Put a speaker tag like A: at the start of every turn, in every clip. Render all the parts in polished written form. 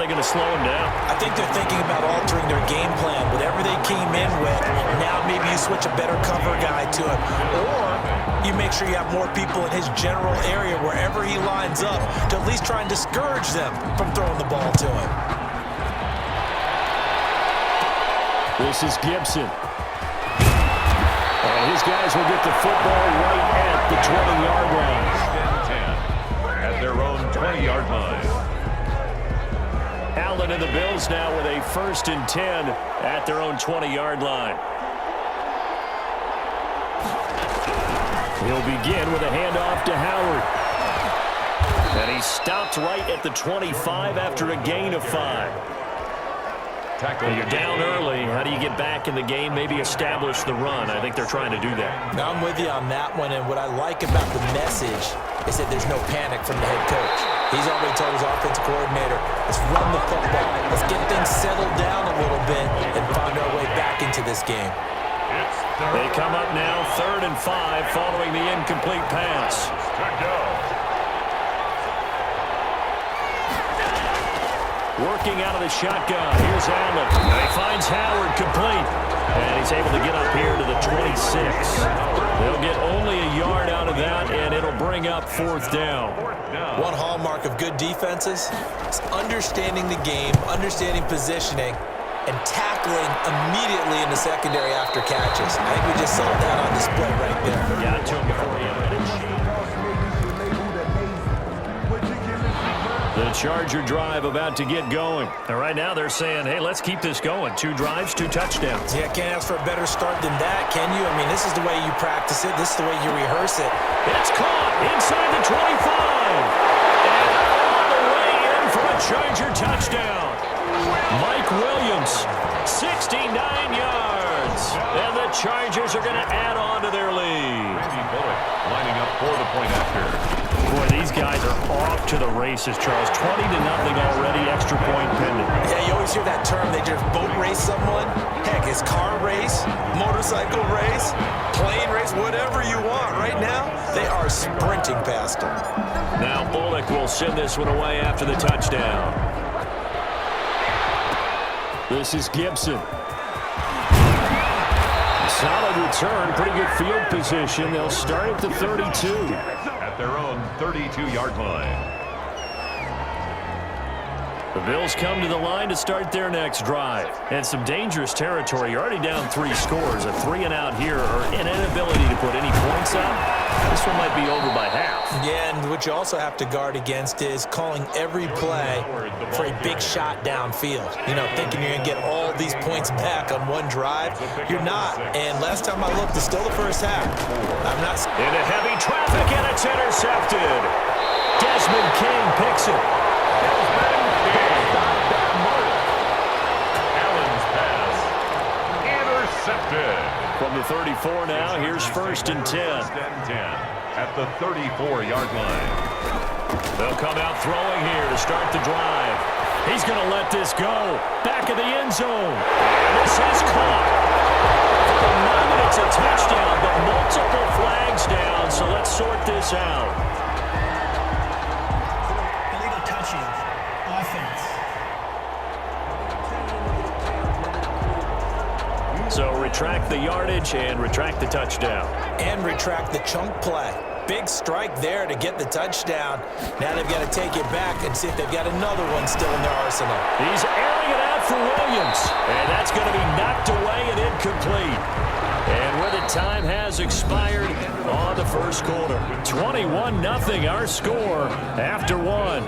A: they going to slow him down?
B: I think they're thinking about altering their game plan. Whatever they came in with, now maybe you switch a better cover guy to him. Or you make sure you have more people in his general area wherever he lines up to at least try and discourage them from throwing the ball to him.
A: This is Gibson. And his guys will get the football right at the 20-yard line.
C: 10 at their own 20-yard line.
A: Allen and the Bills now with a 1st and 10 at their own 20-yard line. He'll begin with a handoff to Howard. And he stopped right at the 25 after a gain of 5. When you're down early, how do you get back in the game, maybe establish the run? I think they're trying to do that.
B: Now I'm with you on that one, and what I like about the message is that there's no panic from the head coach. He's already told his offensive coordinator, let's run the football, let's get things settled down a little bit and find our way back into this game.
A: They come up now 3rd and 5 following the incomplete pass. Working out of the shotgun. Here's Allen. He finds Howard complete. And he's able to get up here to the 26. They'll get only a yard out of that, and it'll bring up 4th down.
B: One hallmark of good defenses is understanding the game, understanding positioning, and tackling immediately in the secondary after catches. I think we just saw that on display right there.
A: Got to him before he had it. The Charger drive about to get going. And right now they're saying, hey, let's keep this going. 2 drives, 2 touchdowns.
B: Yeah, can't ask for a better start than that, can you? I mean, this is the way you practice it. This is the way you rehearse it.
A: It's caught inside the 25. And all the way in for a Charger touchdown. Mike Williams, 69 yards. And the Chargers are going to add on to their lead.
C: Randy Bullock lining up for the point after.
A: Boy, these guys are off to the races, Charles. 20-0 already, extra point pending.
B: Yeah, you always hear that term. They just boat race someone. Heck, it's car race, motorcycle race, plane race, whatever you want. Right now, they are sprinting past them.
A: Now Bullock will send this one away after the touchdown. This is Gibson. Solid return, pretty good field position. They'll start at the 32.
C: At their own 32-yard line.
A: The Bills come to the line to start their next drive. And some dangerous territory. You're already down 3 scores. A 3-and-out here, or an inability to put any points up. This one might be over by half.
B: Yeah, and what you also have to guard against is calling every play for a big shot downfield. You know, thinking you're going to get all these points back on one drive. You're not. And last time I looked, it's still the first half. I'm not.
A: Into heavy traffic, and it's intercepted. Desmond King picks it.
C: Allen's pass intercepted.
A: From the 34 now, here's 1st and 10.
C: At the 34-yard line.
A: They'll come out throwing here to start the drive. He's going to let this go. Back of the end zone. And this is caught. For the moment, it's a touchdown, but multiple flags down, so let's sort this out.
D: Illegal touching. Offense.
A: So retract the yardage and retract the touchdown.
B: And retract the chunk play. Big strike there to get the touchdown. Now they've got to take it back and see if they've got another one still in their arsenal.
A: He's airing it out for Williams. And that's going to be knocked away and incomplete. And where the time has expired on the first quarter. 21-0 our score after 1.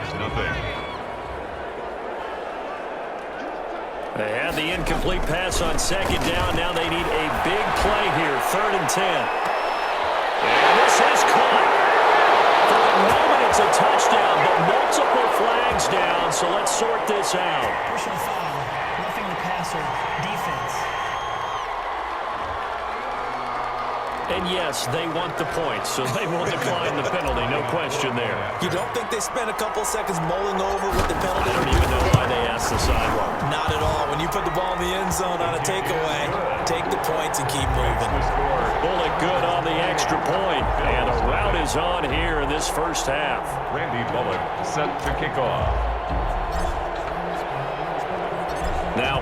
A: They had the incomplete pass on 2nd down. Now they need a big play here. 3rd and 10. And this is caught. For the moment, it's a touchdown, but multiple flags down, so let's sort this out.
D: Personal foul. Roughing the passer. Defense.
A: And yes, they want the points, so they will decline the penalty. No question there.
B: You don't think they spent a couple seconds mulling over with the penalty?
A: I don't even know why they asked the sideline.
B: Not at all. When you put the ball in the end zone on a takeaway, take the points and keep moving.
A: Bullock good on the extra point, and a rout is on here in this first half.
C: Randy Bullock set to kick off.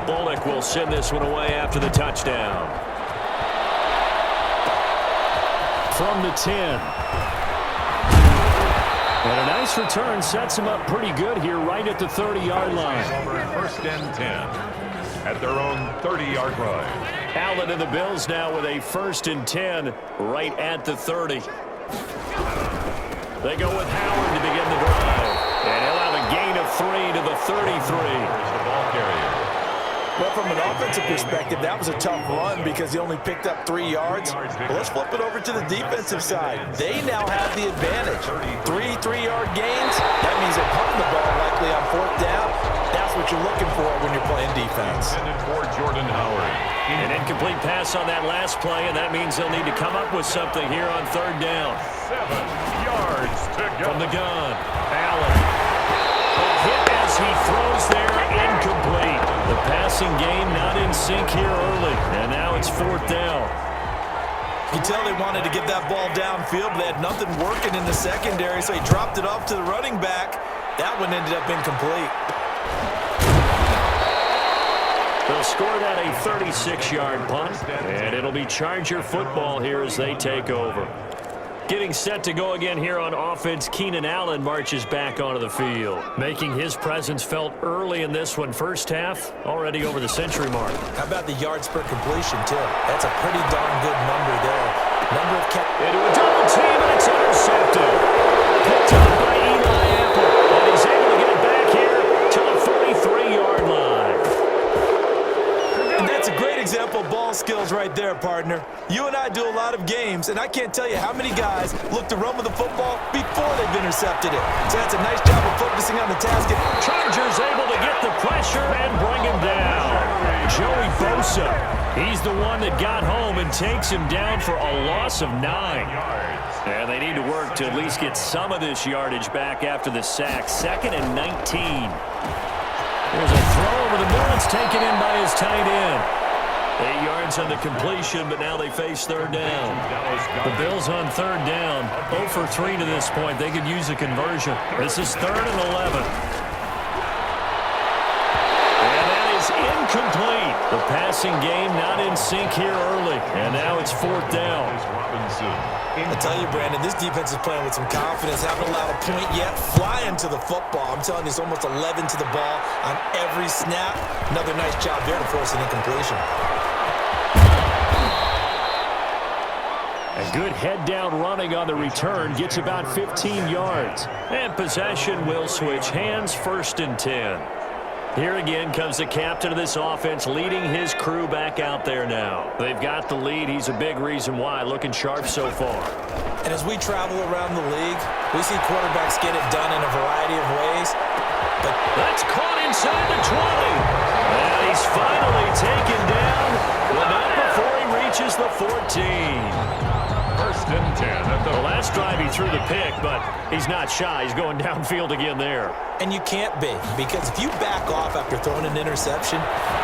A: Bullock will send this one away after the touchdown. From the 10. And a nice return sets him up pretty good here right at the 30-yard line.
C: First and 10 at their own 30-yard line.
A: Allen and the Bills now with a 1st and 10 right at the 30. They go with Howard to begin the drive. And he'll have a gain of 3 to the 33.
C: The ball carrier.
B: Well, from an offensive perspective, that was a tough run because he only picked up 3 yards. But let's flip it over to the defensive side. They now have the advantage. 3 3-yard gains. That means they're punting the ball likely on 4th down. That's what you're looking for when you're playing defense.
C: Intended for Jordan Howard.
A: An incomplete pass on that last play, and that means they'll need to come up with something here on 3rd down.
C: 7 yards to go.
A: From the gun, Allen. A hit as he throws there, incomplete. The passing game not in sync here early, and now it's 4th down.
B: You can tell they wanted to get that ball downfield, but they had nothing working in the secondary, so he dropped it off to the running back. That one ended up incomplete.
A: They'll score that a 36-yard punt, and it'll be Charger football here as they take over. Getting set to go again here on offense, Keenan Allen marches back onto the field, making his presence felt early in this one. First half, already over the century mark.
B: How about the yards per completion, too? That's a pretty darn good number there. Number of
A: into a double team, and it's intercepted. Picked up by Eli Apple, and he's able to get it back here to the 43-yard line.
B: And that's a great example of ball skills right there, partner. You and I do a lot of games, and I can't tell you how many guys look to run with the football before they've intercepted it. So that's a nice job of focusing on the task.
A: Chargers able to get the pressure and bring him down. Joey Bosa, he's the one that got home and takes him down for a loss of 9. And they need to work to at least get some of this yardage back after the sack. 2nd and 19. There's a throw over the middle. It's taken in by his tight end. 8 yards on the completion, but now they face 3rd down. The Bills on 3rd down. 0 for 3 to this point. They could use a conversion. This is 3rd and 11. And that is incomplete. The passing game not in sync here early. And now it's 4th down.
B: I tell you, Brandon, this defense is playing with some confidence. Haven't allowed a point yet. Flying to the football. I'm telling you, it's almost 11 to the ball on every snap. Another nice job there to force an incompletion.
A: A good head-down running on the return. Gets about 15 yards. And possession will switch hands. 1st and 10. Here again comes the captain of this offense, leading his crew back out there now. They've got the lead. He's a big reason why. Looking sharp so far.
B: And as we travel around the league, we see quarterbacks get it done in a variety of ways. But
A: that's caught inside the 20. And he's finally taken down, but not before he reaches the 14.
C: 1st and 10 at the
A: last drive he threw the pick, but he's not shy. He's going downfield again there.
B: And you can't be, because if you back off after throwing an interception,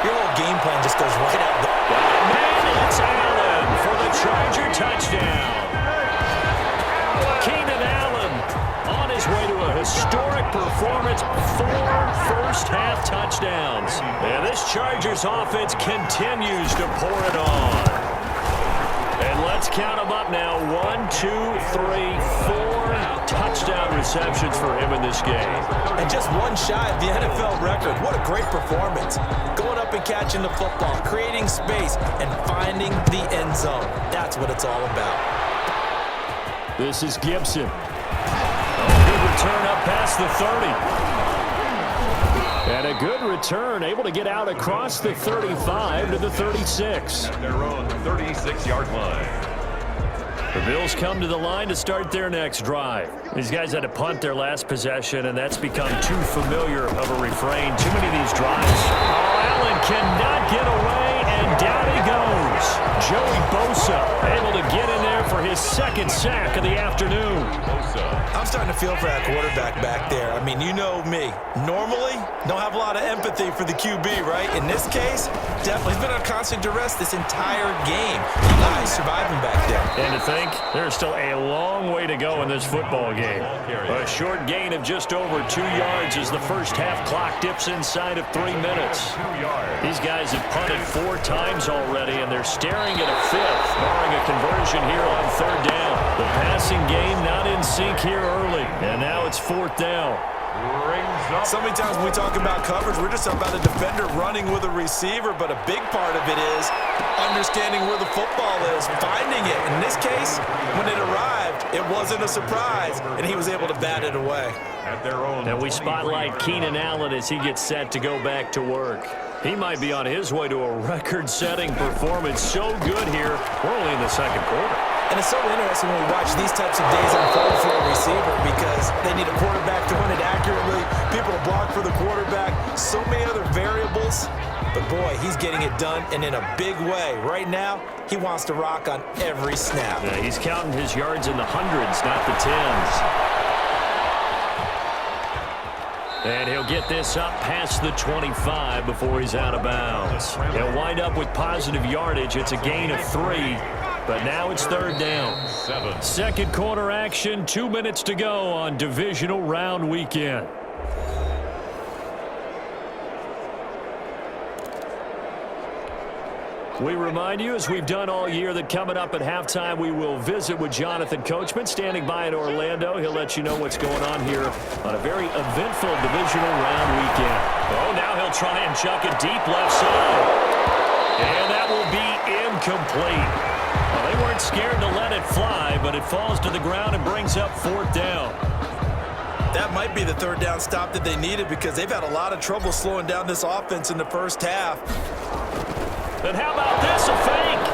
B: your whole game plan just goes right out the...
A: And it's Allen for the Charger touchdown. Keenan Allen on his way to a historic performance. 4 first-half touchdowns. And this Chargers offense continues to pour it on. And let's count them up now. 1, 2, 3, 4 touchdown receptions for him in this game.
B: And just one shy of the NFL record. What a great performance. Going up and catching the football, creating space, and finding the end zone. That's what it's all about.
A: This is Gibson. Good return up past the 30. And a good return, able to get out across the 35 to the 36.
C: At their own 36-yard line.
A: The Bills come to the line to start their next drive. These guys had to punt their last possession, and that's become too familiar of a refrain. Too many of these drives. Oh, Allen cannot get away, and down he goes. Joey Bosa able to get in there for his second sack of the afternoon.
B: I'm starting to feel for that quarterback back there. I mean, you know me. Normally, don't have a lot of empathy for the QB, right? In this case, definitely he's been on constant duress this entire game. He's surviving back there.
A: And to think, there's still a long way to go in this football game. A short gain of just over 2 yards as the first half clock dips inside of 3 minutes. These guys have punted 4 times already, and they're staring at a 5th, barring a conversion here on 3rd down. The passing game not in sync here early, and now it's 4th down.
B: So many times when we talk about coverage, we're just about a defender running with a receiver, but a big part of it is understanding where the football is, finding it. In this case, when it arrived, it wasn't a surprise, and he was able to bat it away.
A: And we spotlight Keenan Allen as he gets set to go back to work. He might be on his way to a record-setting performance. So good here. We're only in the second quarter.
B: And it's so interesting when we watch these types of days unfold for a receiver because they need a quarterback to run it accurately, people to block for the quarterback, so many other variables. But, boy, he's getting it done, and in a big way. Right now, he wants to rock on every snap.
A: Yeah, he's counting his yards in the hundreds, not the tens. And he'll get this up past the 25 before he's out of bounds. He'll wind up with positive yardage. It's a gain of 3. But now it's 3rd down. Second quarter action, 2 minutes to go on divisional round weekend. We remind you, as we've done all year, that coming up at halftime, we will visit with Jonathan Coachman, standing by in Orlando. He'll let you know what's going on here on a very eventful divisional round weekend. Oh, now he'll try and chuck it deep left side. And that will be incomplete. Well, they weren't scared to let it fly, but it falls to the ground and brings up 4th down.
B: That might be the 3rd down stop that they needed because they've had a lot of trouble slowing down this offense in the first half.
A: And how about this, a fake?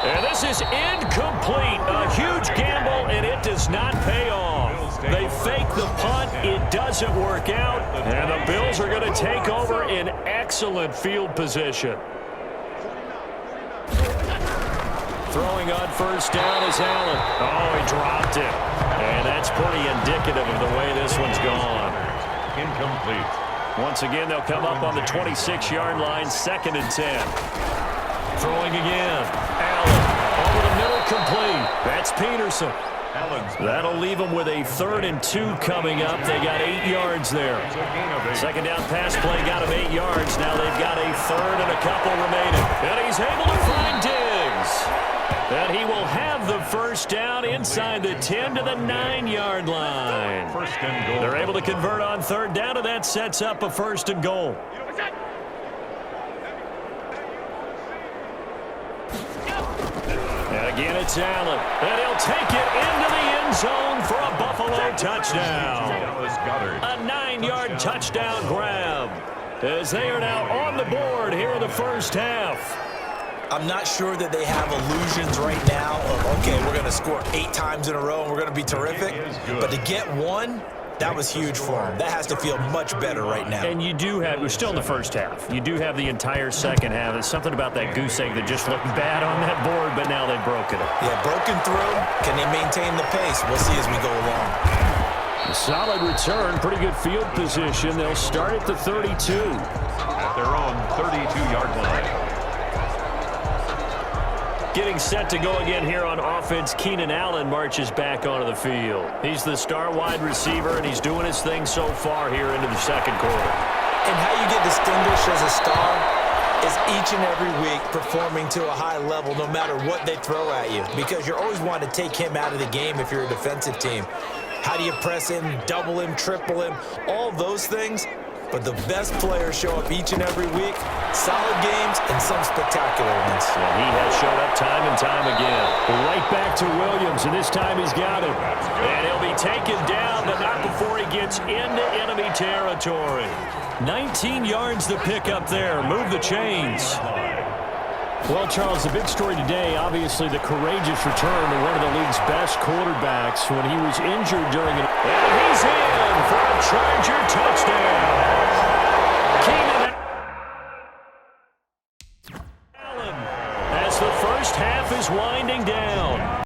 A: And this is incomplete. A huge gamble, and it does not pay off. They fake the punt. It doesn't work out. And the Bills are going to take over in excellent field position. Throwing on 1st down is Allen. Oh, he dropped it. And that's pretty indicative of the way this one's gone.
C: Incomplete.
A: Once again, they'll come up on the 26-yard line, 2nd and 10. Throwing again. Allen over the middle, complete. That's Peterson. That'll leave them with a 3rd and 2 coming up. They got 8 yards there. Second down pass play got him 8 yards. Now they've got a 3rd and a couple remaining. And he's able to find Diggs. And he will have the 1st down inside the 10 to the 9-yard line. They're able to convert on 3rd down, and that sets up a 1st and goal. And again, it's Allen. And he'll take it into the end zone for a Buffalo touchdown. A 9-yard touchdown grab as they are now on the board here in the first half.
B: I'm not sure that they have illusions right now of, okay, we're going to score 8 times in a row and we're going to be terrific. But to get one, that was huge for them. That has to feel much better right now.
A: And you do have, we're still in the first half. You do have the entire second half. There's something about that goose egg that just looked bad on that board, but now they've broken it.
B: Yeah, broken through. Can they maintain the pace? We'll see as we go along.
A: A solid return, pretty good field position. They'll start at the 32.
C: At their own 32-yard line.
A: Getting set to go again here on offense, Keenan Allen marches back onto the field. He's the star wide receiver, and he's doing his thing so far here into the second quarter.
B: And how you get distinguished as a star is each and every week performing to a high level no matter what they throw at you, because you're always wanting to take him out of the game if you're a defensive team. How do you press him, double him, triple him, all those things? But the best players show up each and every week. Solid games and some spectacular ones.
A: And he has showed up time and time again. Right back to Williams, and this time he's got him. And he'll be taken down, but not before he gets into enemy territory. 19 yards to pick up there. Move the chains. Well, Charles, the big story today, obviously the courageous return to one of the league's best quarterbacks when he was injured during it. And he's in for a